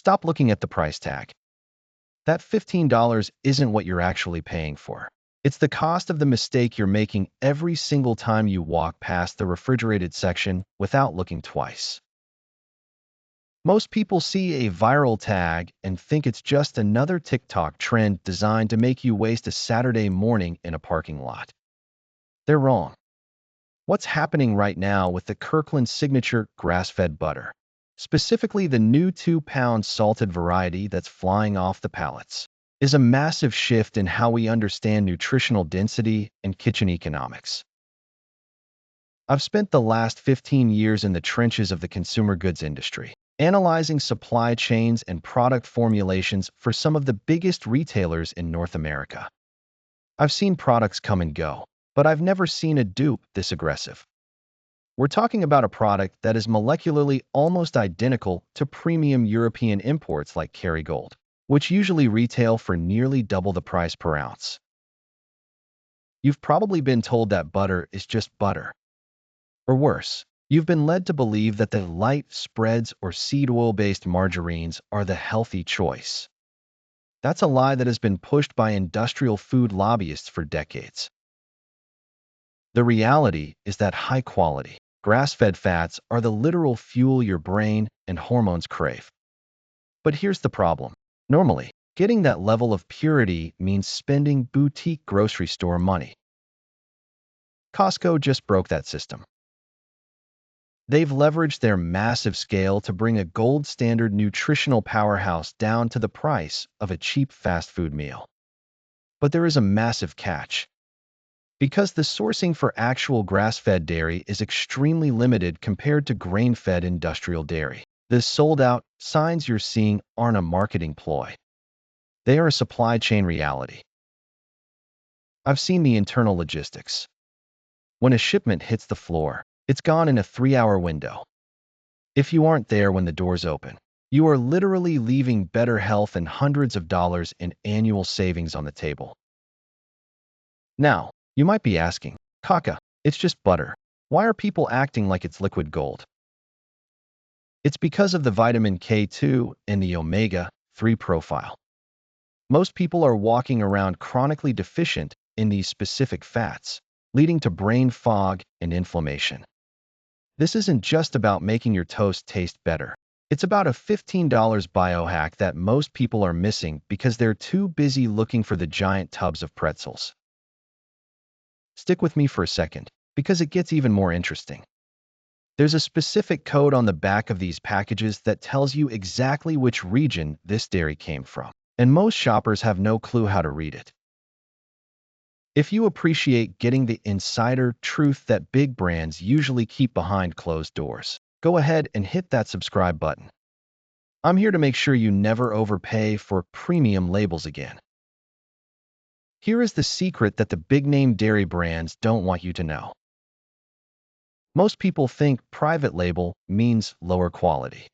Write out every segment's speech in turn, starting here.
stop looking at the price tag. That $15 isn't what you're actually paying for. It's the cost of the mistake you're making every single time you walk past the refrigerated section without looking twice. Most people see a viral tag and think it's just another TikTok trend designed to make you waste a Saturday morning in a parking lot. They're wrong. What's happening right now with the Kirkland Signature grass-fed butter, specifically the new 2-pound salted variety that's flying off the pallets, is a massive shift in how we understand nutritional density and kitchen economics. I've spent the last 15 years in the trenches of the consumer goods industry, analyzing supply chains and product formulations for some of the biggest retailers in North America. I've seen products come and go, but I've never seen a dupe this aggressive. We're talking about a product that is molecularly almost identical to premium European imports like Kerrygold, which usually retail for nearly double the price per ounce. You've probably been told that butter is just butter. Or worse, you've been led to believe that the light spreads or seed oil-based margarines are the healthy choice. That's a lie that has been pushed by industrial food lobbyists for decades. The reality is that high-quality, grass-fed fats are the literal fuel your brain and hormones crave. But here's the problem. Normally, getting that level of purity means spending boutique grocery store money. Costco just broke that system. They've leveraged their massive scale to bring a gold standard nutritional powerhouse down to the price of a cheap fast food meal. But there is a massive catch. Because the sourcing for actual grass-fed dairy is extremely limited compared to grain-fed industrial dairy, the sold-out signs you're seeing aren't a marketing ploy. They are a supply chain reality. I've seen the internal logistics. When a shipment hits the floor, it's gone in a 3-hour window. If you aren't there when the doors open, you are literally leaving better health and hundreds of dollars in annual savings on the table. Now, you might be asking, Kaka, it's just butter. Why are people acting like it's liquid gold? It's because of the vitamin K2 and the omega-3 profile. Most people are walking around chronically deficient in these specific fats, leading to brain fog and inflammation. This isn't just about making your toast taste better. It's about a $15 biohack that most people are missing because they're too busy looking for the giant tubs of pretzels. Stick with me for a second, because it gets even more interesting. There's a specific code on the back of these packages that tells you exactly which region this dairy came from, and most shoppers have no clue how to read it. If you appreciate getting the insider truth that big brands usually keep behind closed doors, go ahead and hit that subscribe button. I'm here to make sure you never overpay for premium labels again. Here is the secret that the big-name dairy brands don't want you to know. Most people think private label means lower quality.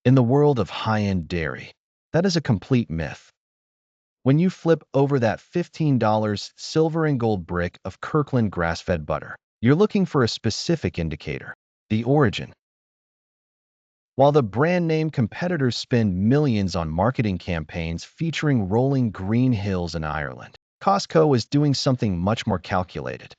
In the world of high-end dairy, that is a complete myth. When you flip over that $15 silver and gold brick of Kirkland grass-fed butter, you're looking for a specific indicator: the origin. While the brand name competitors spend millions on marketing campaigns featuring rolling green hills in Ireland, Costco is doing something much more calculated.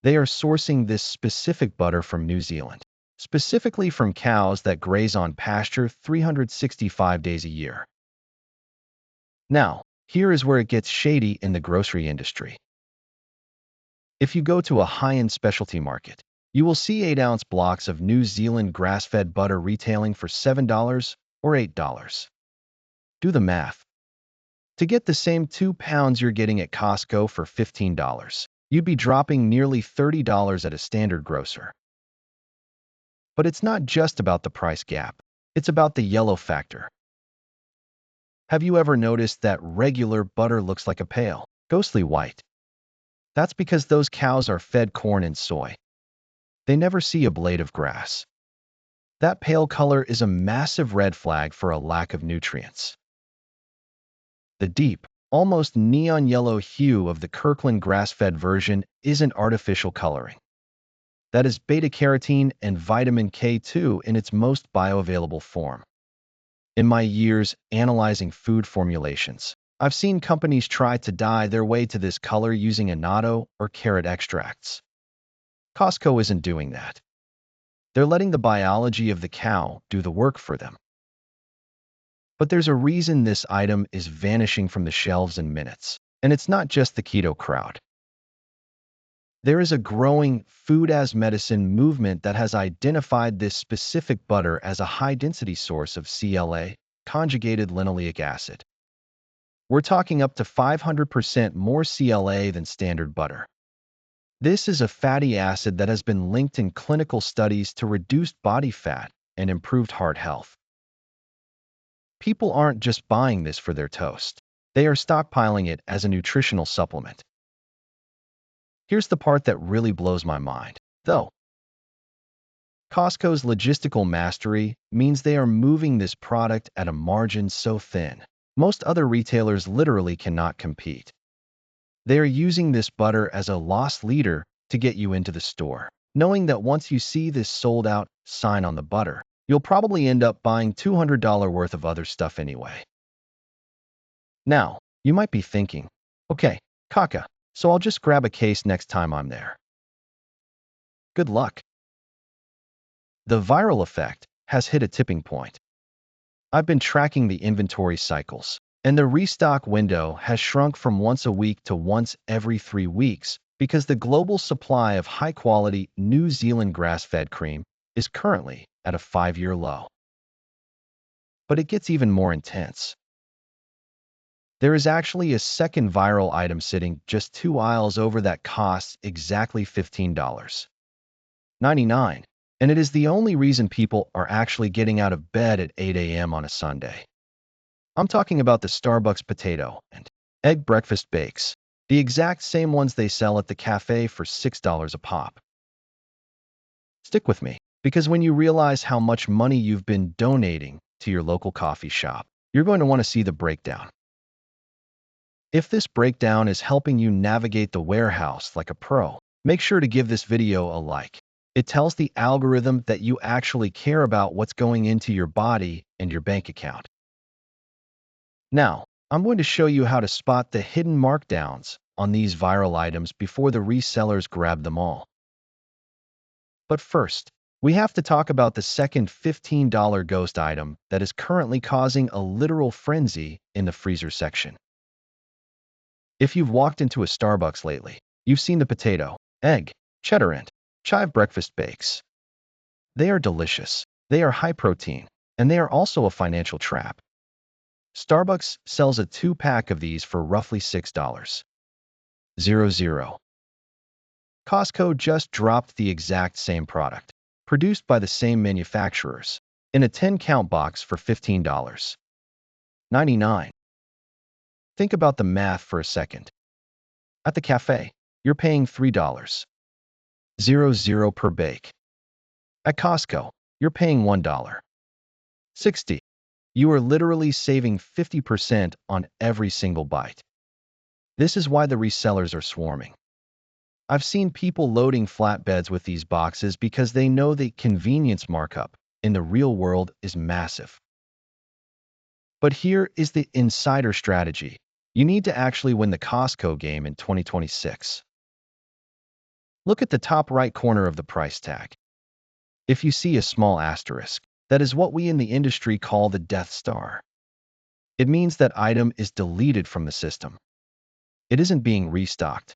They are sourcing this specific butter from New Zealand, specifically from cows that graze on pasture 365 days a year. Now, here is where it gets shady in the grocery industry. If you go to a high-end specialty market, you will see 8-ounce blocks of New Zealand grass-fed butter retailing for $7 or $8. Do the math. To get the same 2 pounds you're getting at Costco for $15, you'd be dropping nearly $30 at a standard grocer. But it's not just about the price gap. It's about the yellow factor. Have you ever noticed that regular butter looks like a pale, ghostly white? That's because those cows are fed corn and soy. They never see a blade of grass. That pale color is a massive red flag for a lack of nutrients. The deep, almost neon yellow hue of the Kirkland grass-fed version isn't artificial coloring. That is beta-carotene and vitamin K2 in its most bioavailable form. In my years analyzing food formulations, I've seen companies try to dye their way to this color using annatto or carrot extracts. Costco isn't doing that. They're letting the biology of the cow do the work for them. But there's a reason this item is vanishing from the shelves in minutes. And it's not just the keto crowd. There is a growing food as medicine movement that has identified this specific butter as a high-density source of CLA, conjugated linoleic acid. We're talking up to 500% more CLA than standard butter. This is a fatty acid that has been linked in clinical studies to reduced body fat and improved heart health. People aren't just buying this for their toast. They are stockpiling it as a nutritional supplement. Here's the part that really blows my mind, though. Costco's logistical mastery means they are moving this product at a margin so thin, most other retailers literally cannot compete. They are using this butter as a loss leader to get you into the store, knowing that once you see this sold out sign on the butter, you'll probably end up buying $200 worth of other stuff anyway. Now, you might be thinking, okay, Kaka, so I'll just grab a case next time I'm there. Good luck. The viral effect has hit a tipping point. I've been tracking the inventory cycles, and the restock window has shrunk from once a week to once every 3 weeks because the global supply of high-quality New Zealand grass-fed cream is currently at a 5-year low. But it gets even more intense. There is actually a second viral item sitting just 2 aisles over that costs exactly $15.99. And it is the only reason people are actually getting out of bed at 8 a.m. on a Sunday. I'm talking about the Starbucks potato and egg breakfast bakes, the exact same ones they sell at the cafe for $6 a pop. Stick with me, because when you realize how much money you've been donating to your local coffee shop, you're going to want to see the breakdown. If this breakdown is helping you navigate the warehouse like a pro, make sure to give this video a like. It tells the algorithm that you actually care about what's going into your body and your bank account. Now, I'm going to show you how to spot the hidden markdowns on these viral items before the resellers grab them all. But first, we have to talk about the second $15 ghost item that is currently causing a literal frenzy in the freezer section. If you've walked into a Starbucks lately, you've seen the potato, egg, cheddar and chive breakfast bakes. They are delicious, they are high protein, and they are also a financial trap. Starbucks sells a 2-pack of these for roughly $6.00. Costco just dropped the exact same product, produced by the same manufacturers, in a 10-count box for $15.99. Think about the math for a second. At the cafe, you're paying $3.00 per bake. At Costco, you're paying $1.60. You are literally saving 50% on every single bite. This is why the resellers are swarming. I've seen people loading flatbeds with these boxes because they know the convenience markup in the real world is massive. But here is the insider strategy. You need to actually win the Costco game in 2026. Look at the top right corner of the price tag. If you see a small asterisk, that is what we in the industry call the Death Star. It means that item is deleted from the system. It isn't being restocked.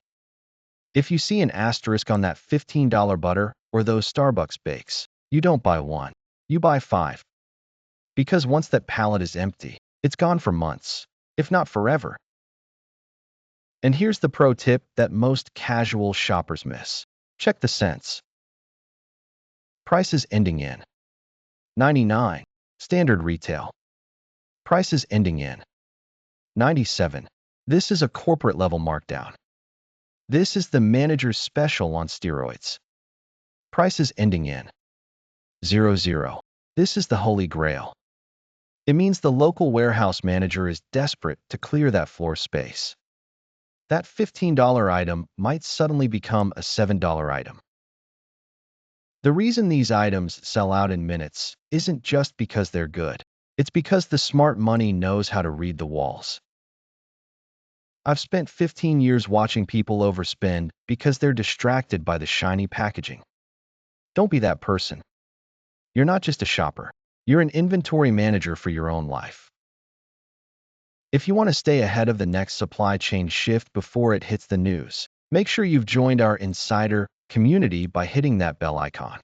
If you see an asterisk on that $15 butter or those Starbucks bakes, you don't buy one, you buy 5. Because once that pallet is empty, it's gone for months, if not forever. And here's the pro tip that most casual shoppers miss. Check the cents. Prices ending in 99, standard retail. Prices ending in 97. This is a corporate level markdown. This is the manager's special on steroids. Prices ending in 00. This is the holy grail. It means the local warehouse manager is desperate to clear that floor space. That $15 item might suddenly become a $7 item. The reason these items sell out in minutes isn't just because they're good. It's because the smart money knows how to read the walls. I've spent 15 years watching people overspend because they're distracted by the shiny packaging. Don't be that person. You're not just a shopper. You're an inventory manager for your own life. If you want to stay ahead of the next supply chain shift before it hits the news, make sure you've joined our insider community by hitting that bell icon.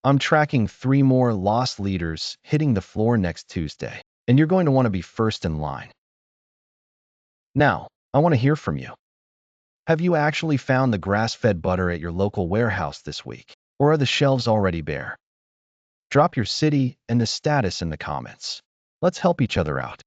I'm tracking 3 more lost leaders hitting the floor next Tuesday, and you're going to want to be first in line. Now, I want to hear from you. Have you actually found the grass-fed butter at your local warehouse this week, or are the shelves already bare? Drop your city and the status in the comments. Let's help each other out.